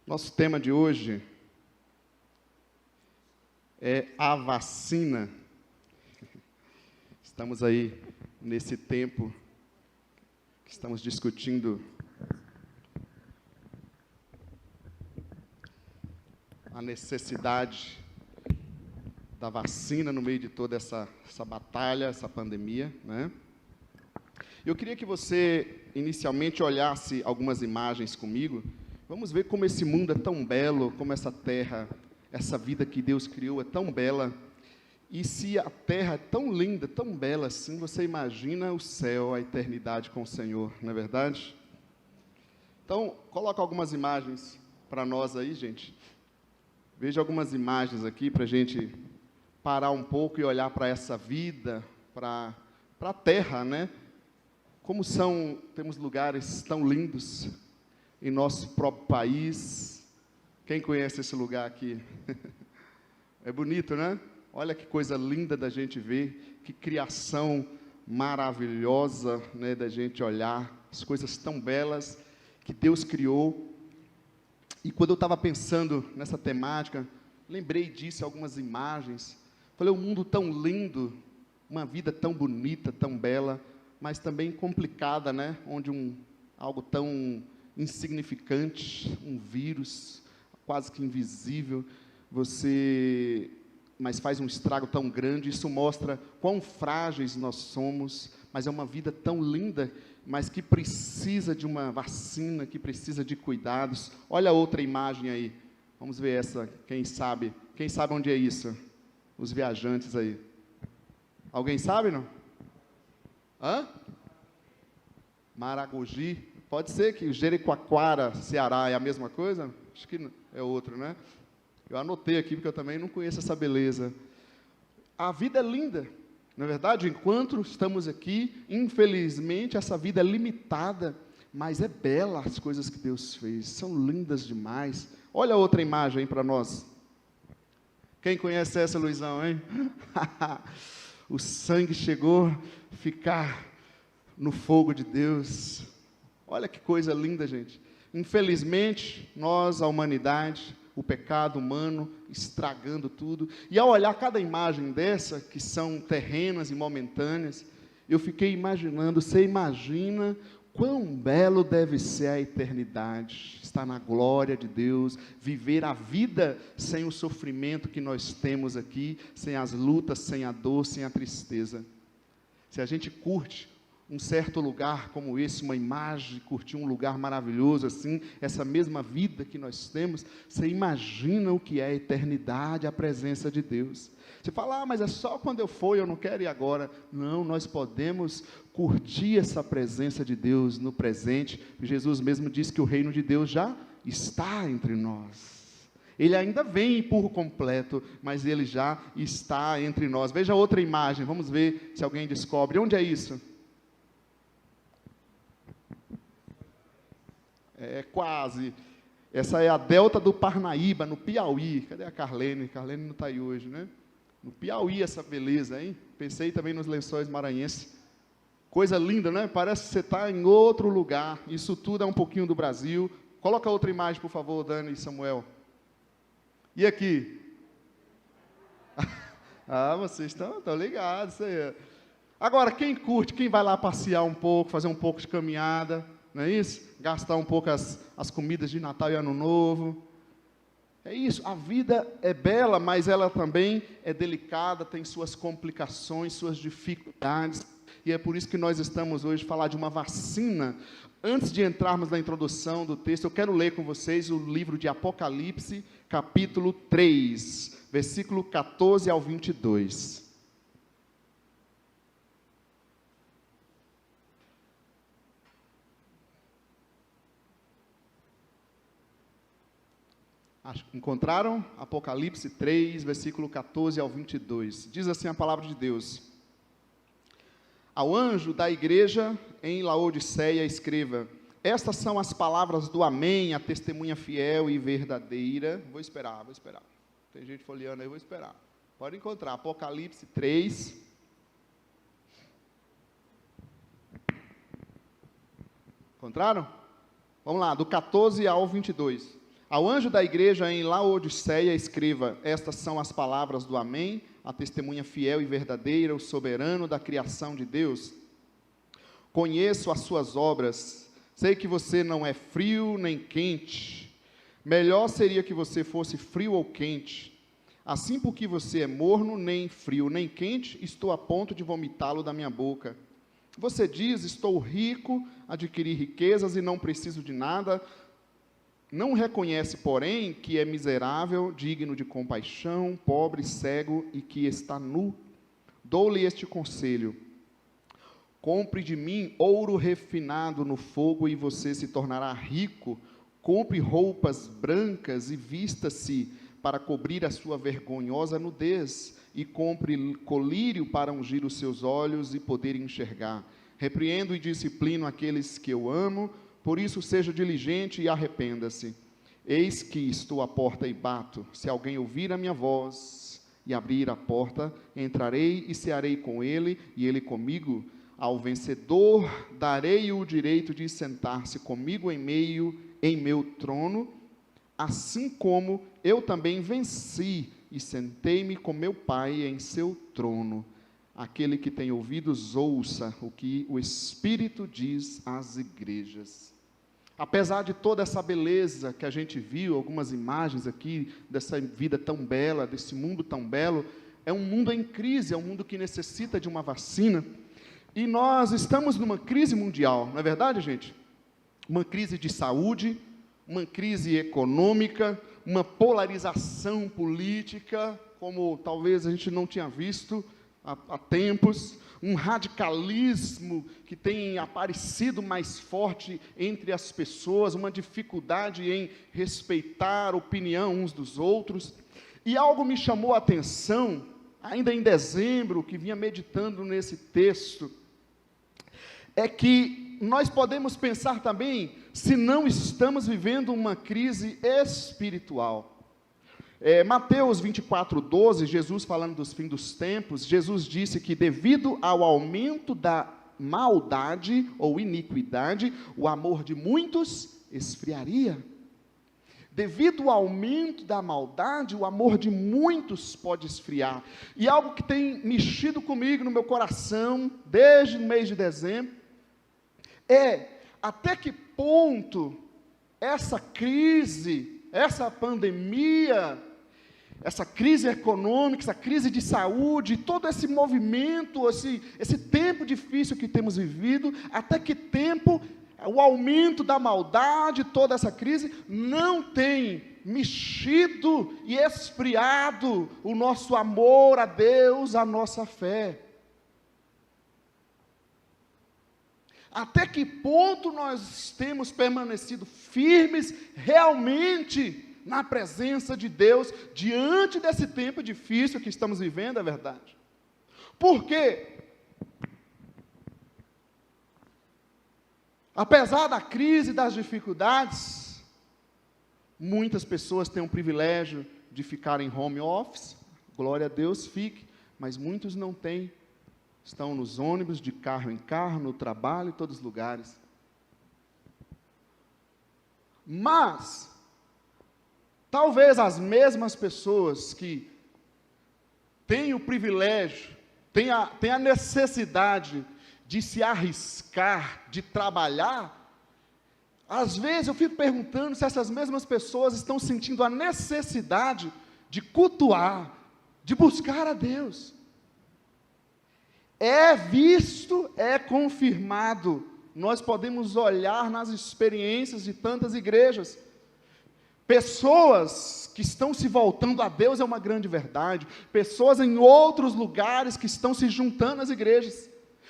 Nosso tema de hoje é a vacina. Estamos aí nesse tempo que estamos discutindo a necessidade da vacina no meio de toda essa batalha, essa pandemia, né? Eu queria que você inicialmente olhasse algumas imagens comigo. Vamos ver como esse mundo é tão belo, como essa terra, essa vida que Deus criou é tão bela. E se a terra é tão linda, tão bela assim, você imagina o céu, a eternidade com o Senhor, não é verdade? Então, coloca algumas imagens para nós aí, gente. Veja algumas imagens aqui para a gente parar um pouco e olhar para essa vida, para a terra, né? Como temos lugares tão lindos em nosso próprio país. Quem conhece esse lugar aqui? É bonito, né? Olha que coisa linda da gente ver, que criação maravilhosa, né, da gente olhar, as coisas tão belas que Deus criou. E quando eu estava pensando nessa temática, lembrei disso, algumas imagens. Falei, um mundo tão lindo, uma vida tão bonita, tão bela, mas também complicada, né? Onde algo tão insignificante, um vírus quase que invisível, mas faz um estrago tão grande. Isso mostra quão frágeis nós somos, mas é uma vida tão linda, mas que precisa de uma vacina, que precisa de cuidados. Olha outra imagem aí, vamos ver essa, quem sabe onde é isso? Os viajantes aí. Alguém sabe, não? Hã? Maragogi. Pode ser que Jericoacoara, Ceará, é a mesma coisa? Acho que é outro, né? Eu anotei aqui, porque eu também não conheço essa beleza. A vida é linda, não é verdade? Enquanto estamos aqui, infelizmente, essa vida é limitada, mas é bela as coisas que Deus fez, são lindas demais. Olha outra imagem aí para nós. Quem conhece essa, Luizão, hein? O sangue chegou a ficar no fogo de Deus. Olha que coisa linda, gente. Infelizmente, nós, a humanidade, o pecado humano, estragando tudo. E ao olhar cada imagem dessa, que são terrenas e momentâneas, eu fiquei imaginando, você imagina quão belo deve ser a eternidade, estar na glória de Deus, viver a vida sem o sofrimento que nós temos aqui, sem as lutas, sem a dor, sem a tristeza. Se a gente curte um certo lugar como esse, uma imagem, curtir um lugar maravilhoso assim, essa mesma vida que nós temos, você imagina o que é a eternidade, a presença de Deus. Você fala, mas é só quando eu for, eu não quero ir agora. Não, nós podemos curtir essa presença de Deus no presente. Jesus mesmo disse que o reino de Deus já está entre nós. Ele ainda vem por completo, mas ele já está entre nós. Veja outra imagem, vamos ver se alguém descobre. Onde é isso? É quase. Essa é a Delta do Parnaíba, no Piauí. Cadê a Carlene? Carlene não está aí hoje, né? No Piauí, essa beleza, hein? Pensei também nos Lençóis Maranhenses. Coisa linda, né? Parece que você está em outro lugar. Isso tudo é um pouquinho do Brasil. Coloca outra imagem, por favor, Dani e Samuel. E aqui? Vocês estão ligados. Isso aí. Agora, quem curte, quem vai lá passear um pouco, fazer um pouco de caminhada, não é isso? Gastar um pouco as comidas de Natal e Ano Novo. É isso, a vida é bela, mas ela também é delicada, tem suas complicações, suas dificuldades. E é por isso que nós estamos hoje a falar de uma vacina. Antes de entrarmos na introdução do texto, eu quero ler com vocês o livro de Apocalipse, capítulo 3, versículo 14 ao 22. Encontraram? Apocalipse 3, versículo 14 ao 22. Diz assim a palavra de Deus. Ao anjo da igreja em Laodiceia escreva: estas são as palavras do Amém, a testemunha fiel e verdadeira. Vou esperar. Tem gente folheando aí, vou esperar. Pode encontrar. Apocalipse 3. Encontraram? Vamos lá, do 14 ao 22. Ao anjo da igreja em Laodiceia, escreva: estas são as palavras do Amém, a testemunha fiel e verdadeira, o soberano da criação de Deus. Conheço as suas obras, sei que você não é frio nem quente. Melhor seria que você fosse frio ou quente. Assim, porque você é morno, nem frio nem quente, estou a ponto de vomitá-lo da minha boca. Você diz: estou rico, adquiri riquezas e não preciso de nada. Não reconhece, porém, que é miserável, digno de compaixão, pobre, cego e que está nu. Dou-lhe este conselho: compre de mim ouro refinado no fogo e você se tornará rico. Compre roupas brancas e vista-se para cobrir a sua vergonhosa nudez, e compre colírio para ungir os seus olhos e poder enxergar. Repreendo e disciplino aqueles que eu amo, por isso seja diligente e arrependa-se. Eis que estou à porta e bato. Se alguém ouvir a minha voz e abrir a porta, entrarei e cearei com ele e ele comigo. Ao vencedor darei o direito de sentar-se comigo em meu trono, assim como eu também venci e sentei-me com meu Pai em seu trono. Aquele que tem ouvidos, ouça o que o Espírito diz às igrejas. Apesar de toda essa beleza que a gente viu, algumas imagens aqui, dessa vida tão bela, desse mundo tão belo, é um mundo em crise, é um mundo que necessita de uma vacina, e nós estamos numa crise mundial, não é verdade, gente? Uma crise de saúde, uma crise econômica, uma polarização política, como talvez a gente não tinha visto há tempos, um radicalismo que tem aparecido mais forte entre as pessoas, uma dificuldade em respeitar a opinião uns dos outros. E algo me chamou a atenção, ainda em dezembro, que vinha meditando nesse texto, é que nós podemos pensar também se não estamos vivendo uma crise espiritual. Mateus 24:12, Jesus falando dos fins dos tempos, Jesus disse que devido ao aumento da maldade ou iniquidade, o amor de muitos esfriaria. Devido ao aumento da maldade, o amor de muitos pode esfriar. E algo que tem mexido comigo no meu coração, desde o mês de dezembro, até que ponto essa crise, essa pandemia, essa crise econômica, essa crise de saúde, todo esse movimento, esse tempo difícil que temos vivido, até que tempo o aumento da maldade, toda essa crise, não tem mexido e esfriado o nosso amor a Deus, a nossa fé. Até que ponto nós temos permanecido firmes realmente na presença de Deus, diante desse tempo difícil que estamos vivendo, é verdade. Por quê? Apesar da crise e das dificuldades, muitas pessoas têm o privilégio de ficar em home office, glória a Deus, fique, mas muitos não têm. Estão nos ônibus, de carro em carro, no trabalho, em todos os lugares. Mas, talvez as mesmas pessoas que têm o privilégio, têm a necessidade de se arriscar, de trabalhar, às vezes eu fico perguntando se essas mesmas pessoas estão sentindo a necessidade de cultuar, de buscar a Deus. É visto, é confirmado. Nós podemos olhar nas experiências de tantas igrejas. Pessoas que estão se voltando a Deus, é uma grande verdade. Pessoas em outros lugares que estão se juntando às igrejas.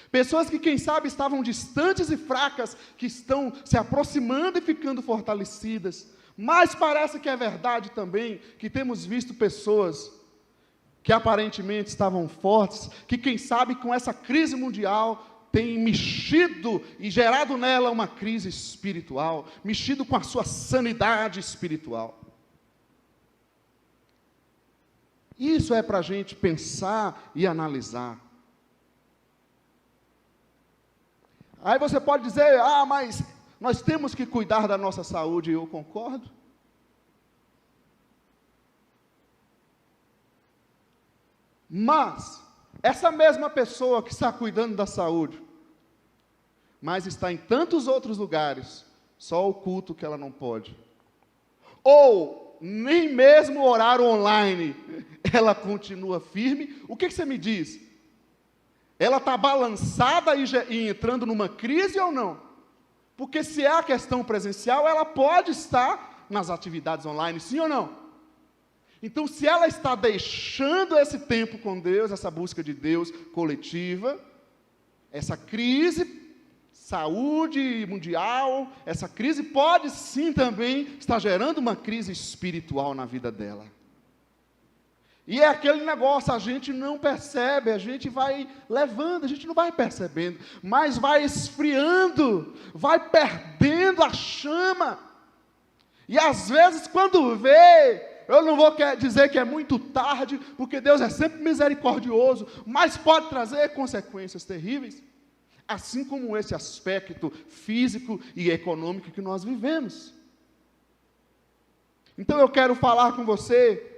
Pessoas que, quem sabe, estavam distantes e fracas, que estão se aproximando e ficando fortalecidas. Mas parece que é verdade também, que temos visto pessoas que aparentemente estavam fortes, que quem sabe com essa crise mundial tem mexido e gerado nela uma crise espiritual, mexido com a sua sanidade espiritual. Isso é para a gente pensar e analisar. Aí você pode dizer, mas nós temos que cuidar da nossa saúde, e eu concordo. Mas, essa mesma pessoa que está cuidando da saúde, mas está em tantos outros lugares, só o culto que ela não pode. Ou, nem mesmo orar online, ela continua firme. O que você me diz? Ela está balançada e entrando numa crise ou não? Porque se é a questão presencial, ela pode estar nas atividades online, sim ou não? Então, se ela está deixando esse tempo com Deus, essa busca de Deus coletiva, essa crise, saúde mundial, essa crise pode sim também estar gerando uma crise espiritual na vida dela. E é aquele negócio, a gente não percebe, a gente vai levando, a gente não vai percebendo, mas vai esfriando, vai perdendo a chama. E às vezes quando vê, eu não vou dizer que é muito tarde, porque Deus é sempre misericordioso, mas pode trazer consequências terríveis, assim como esse aspecto físico e econômico que nós vivemos. Então eu quero falar com você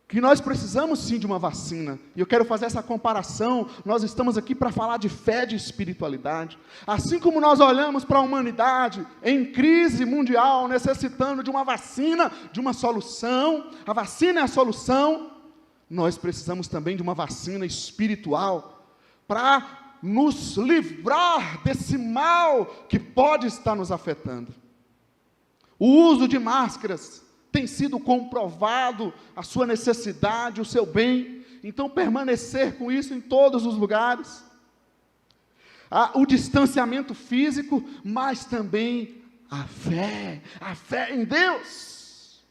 que nós precisamos sim de uma vacina, e eu quero fazer essa comparação. Nós estamos aqui para falar de fé, de espiritualidade, assim como nós olhamos para a humanidade em crise mundial, necessitando de uma vacina, de uma solução, a vacina é a solução, nós precisamos também de uma vacina espiritual, para nos livrar desse mal que pode estar nos afetando. O uso de máscaras tem sido comprovado a sua necessidade, o seu bem, então permanecer com isso em todos os lugares. O distanciamento físico, mas também a fé em Deus.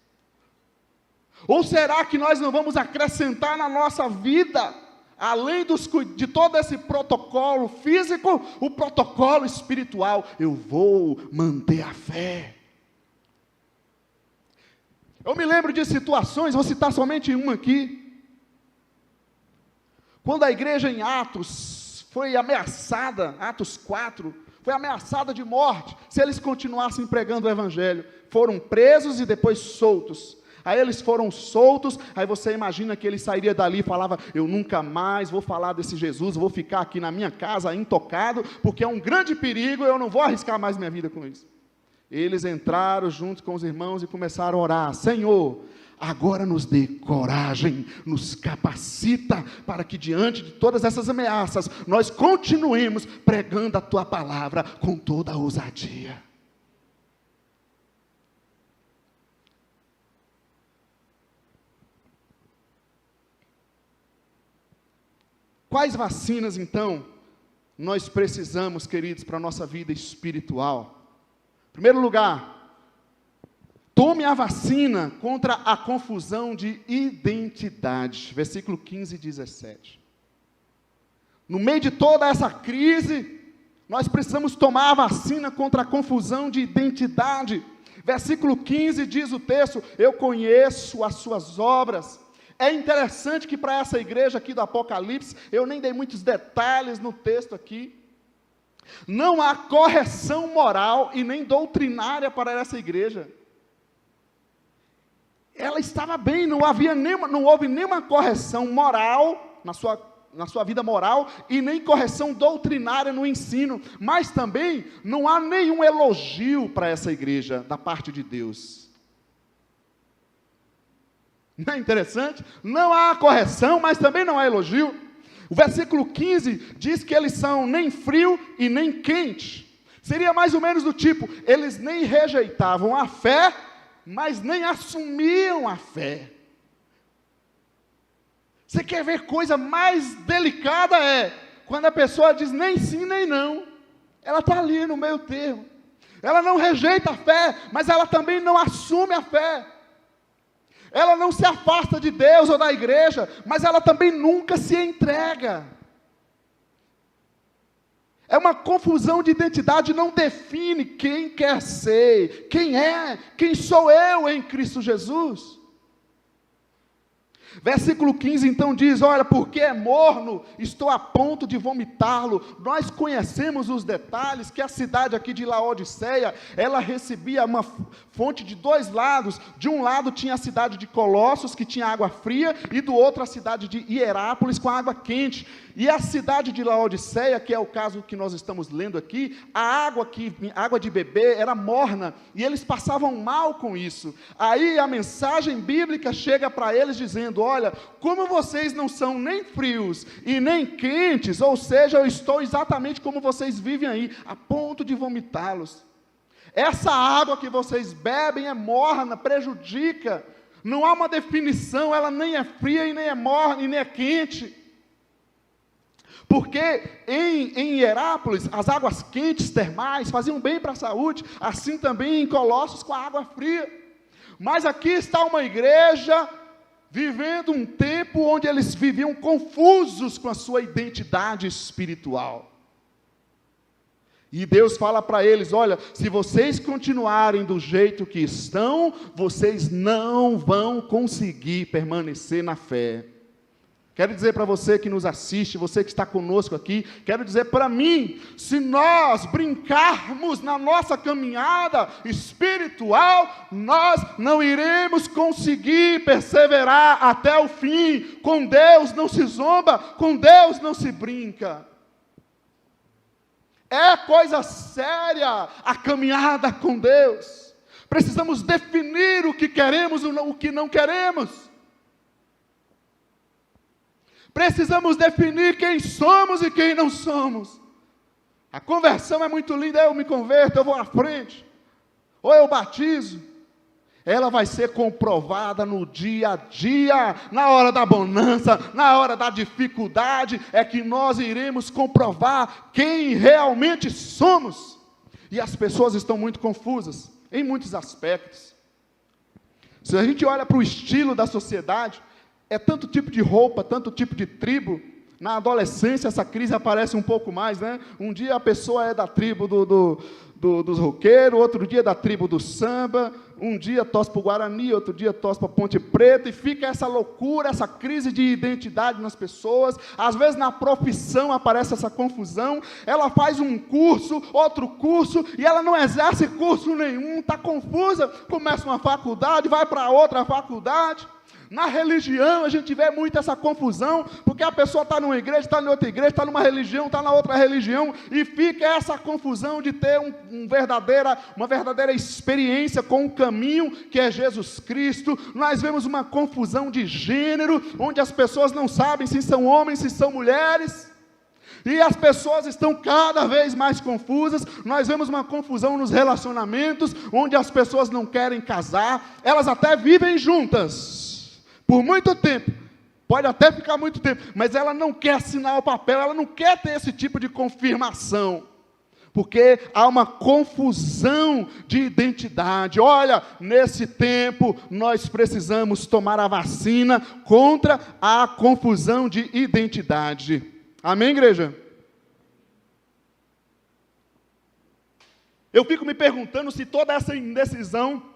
Ou será que nós não vamos acrescentar na nossa vida, além de todo esse protocolo físico, o protocolo espiritual? Eu vou manter a fé. Eu me lembro de situações, vou citar somente uma aqui. Quando a igreja em Atos foi ameaçada, Atos 4, foi ameaçada de morte, se eles continuassem pregando o evangelho. Foram presos e depois soltos. Aí eles foram soltos, aí você imagina que ele sairia dali e falava: eu nunca mais vou falar desse Jesus, vou ficar aqui na minha casa intocado, porque é um grande perigo, eu não vou arriscar mais minha vida com isso. Eles entraram junto com os irmãos e começaram a orar: Senhor, agora nos dê coragem, nos capacita, para que diante de todas essas ameaças, nós continuemos pregando a Tua palavra com toda a ousadia. Quais vacinas, então, nós precisamos, queridos, para a nossa vida espiritual? Em primeiro lugar, tome a vacina contra a confusão de identidade. Versículo 15 e 17. No meio de toda essa crise, nós precisamos tomar a vacina contra a confusão de identidade. Versículo 15 diz o texto: eu conheço as suas obras. É interessante que para essa igreja aqui do Apocalipse, eu nem dei muitos detalhes no texto aqui, não há correção moral e nem doutrinária para essa igreja. Ela estava bem, não houve nenhuma correção moral na sua vida moral e nem correção doutrinária no ensino, mas também não há nenhum elogio para essa igreja da parte de Deus. Não é interessante? Não há correção, mas também não há elogio. O versículo 15 diz que eles são nem frio e nem quente. Seria mais ou menos do tipo, eles nem rejeitavam a fé, mas nem assumiam a fé. Você quer ver coisa mais delicada? Quando a pessoa diz nem sim nem não. Ela está ali no meio termo. Ela não rejeita a fé, mas ela também não assume a fé. Ela não se afasta de Deus ou da igreja, mas ela também nunca se entrega. É uma confusão de identidade, não define quem quer ser, quem sou eu em Cristo Jesus. Versículo 15 então diz, olha, porque é morno, estou a ponto de vomitá-lo. Nós conhecemos os detalhes, que a cidade aqui de Laodiceia, ela recebia uma fonte de dois lados. De um lado tinha a cidade de Colossos, que tinha água fria, e do outro a cidade de Hierápolis, com água quente. E a cidade de Laodiceia, que é o caso que nós estamos lendo aqui, a água de beber era morna, e eles passavam mal com isso. Aí a mensagem bíblica chega para eles dizendo, olha, como vocês não são nem frios e nem quentes, ou seja, eu estou exatamente como vocês vivem aí, a ponto de vomitá-los. Essa água que vocês bebem é morna, prejudica, não há uma definição, ela nem é fria e nem é morna e nem é quente. Porque em Hierápolis, as águas quentes, termais, faziam bem para a saúde, assim também em Colossos com a água fria. Mas aqui está uma igreja vivendo um tempo onde eles viviam confusos com a sua identidade espiritual. E Deus fala para eles, olha, se vocês continuarem do jeito que estão, vocês não vão conseguir permanecer na fé. Quero dizer para você que nos assiste, você que está conosco aqui, quero dizer para mim, se nós brincarmos na nossa caminhada espiritual, nós não iremos conseguir perseverar até o fim. Com Deus não se zomba, com Deus não se brinca. É coisa séria a caminhada com Deus. Precisamos definir o que queremos e o que não queremos. Precisamos definir quem somos e quem não somos. A conversão é muito linda, eu me converto, eu vou à frente, ou eu batizo. Ela vai ser comprovada no dia a dia, na hora da bonança, na hora da dificuldade, é que nós iremos comprovar quem realmente somos. E as pessoas estão muito confusas, em muitos aspectos. Se a gente olha para o estilo da sociedade, é tanto tipo de roupa, tanto tipo de tribo. Na adolescência essa crise aparece um pouco mais, né? Um dia a pessoa é da tribo dos roqueiros, outro dia da tribo do samba, um dia torce para o Guarani, outro dia torce para Ponte Preta, e fica essa loucura, essa crise de identidade nas pessoas. Às vezes na profissão aparece essa confusão, ela faz um curso, outro curso, e ela não exerce curso nenhum, está confusa, começa uma faculdade, vai para outra faculdade. Na religião, a gente vê muito essa confusão, porque a pessoa está numa igreja, está em outra igreja, está numa religião, está na outra religião, e fica essa confusão de ter uma verdadeira experiência com o caminho que é Jesus Cristo. Nós vemos uma confusão de gênero, onde as pessoas não sabem se são homens, se são mulheres, e as pessoas estão cada vez mais confusas. Nós vemos uma confusão nos relacionamentos, onde as pessoas não querem casar, elas até vivem juntas por muito tempo, pode até ficar muito tempo, mas ela não quer assinar o papel, ela não quer ter esse tipo de confirmação, porque há uma confusão de identidade. Olha, nesse tempo, nós precisamos tomar a vacina contra a confusão de identidade. Amém, igreja? Eu fico me perguntando se toda essa indecisão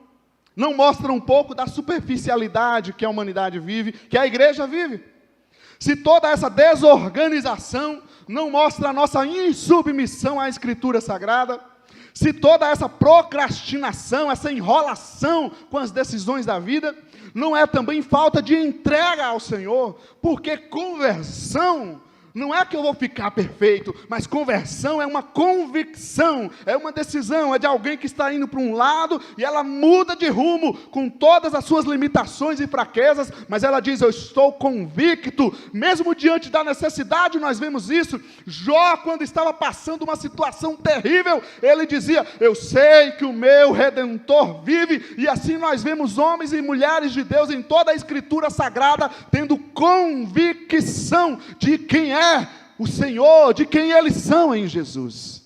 não mostra um pouco da superficialidade que a humanidade vive, que a igreja vive. Se toda essa desorganização não mostra a nossa insubmissão à Escritura Sagrada, se toda essa procrastinação, essa enrolação com as decisões da vida, não é também falta de entrega ao Senhor, porque conversão não é que eu vou ficar perfeito, mas conversão é uma convicção, é uma decisão, é de alguém que está indo para um lado e ela muda de rumo, com todas as suas limitações e fraquezas, mas ela diz, eu estou convicto, mesmo diante da necessidade. Nós vemos isso. Jó, quando estava passando uma situação terrível, ele dizia, eu sei que o meu Redentor vive, e assim nós vemos homens e mulheres de Deus em toda a Escritura Sagrada, tendo convicção de quem é o Senhor, de quem eles são em Jesus.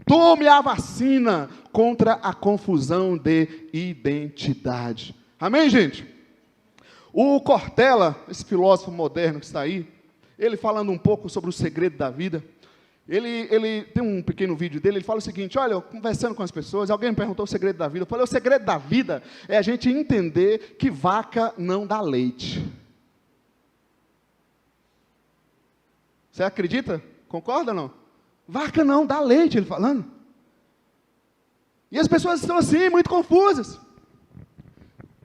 Tome a vacina contra a confusão de identidade. Amém, gente? O Cortella, esse filósofo moderno que está aí, ele falando um pouco sobre o segredo da vida, ele tem um pequeno vídeo dele, ele fala o seguinte, olha, eu conversando com as pessoas, alguém me perguntou o segredo da vida, eu falei, o segredo da vida é a gente entender que vaca não dá leite. Você acredita? Concorda ou não? Vaca não dá leite, ele falando. E as pessoas estão assim, muito confusas.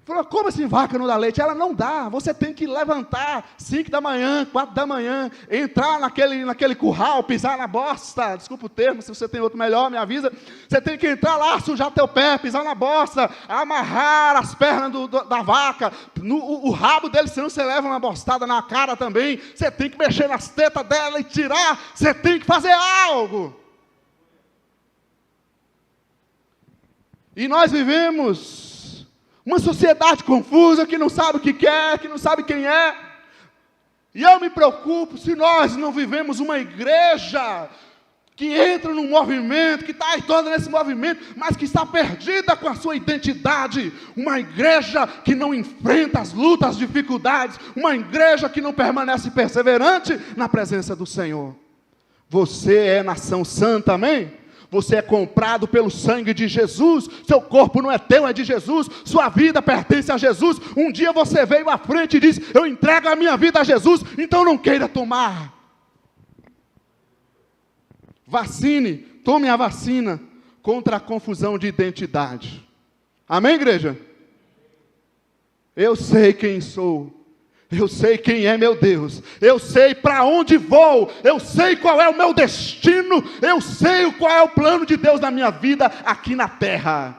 Falou, como assim vaca não dá leite? Ela não dá, você tem que levantar 5 da manhã, 4 da manhã, entrar naquele curral, pisar na bosta, desculpa o termo, se você tem outro melhor, me avisa. Você tem que entrar lá, sujar teu pé, pisar na bosta, amarrar as pernas da vaca, o rabo dele, senão você leva uma bostada na cara também. Você tem que mexer nas tetas dela e tirar, você tem que fazer algo. E nós vivemos uma sociedade confusa, que não sabe o que quer, que não sabe quem é. E eu me preocupo se nós não vivemos uma igreja que entra num movimento, que está aí toda nesse movimento, mas que está perdida com a sua identidade. Uma igreja que não enfrenta as lutas, as dificuldades. Uma igreja que não permanece perseverante na presença do Senhor. Você é nação santa, amém? Você é comprado pelo sangue de Jesus, seu corpo não é teu, é de Jesus, sua vida pertence a Jesus. Um dia você veio à frente e disse, eu entrego a minha vida a Jesus, então não queira tomar. Vacine, tome a vacina contra a confusão de identidade. Amém, igreja? Eu sei quem sou. Eu sei quem é meu Deus, eu sei para onde vou, eu sei qual é o meu destino, eu sei qual é o plano de Deus na minha vida aqui na terra.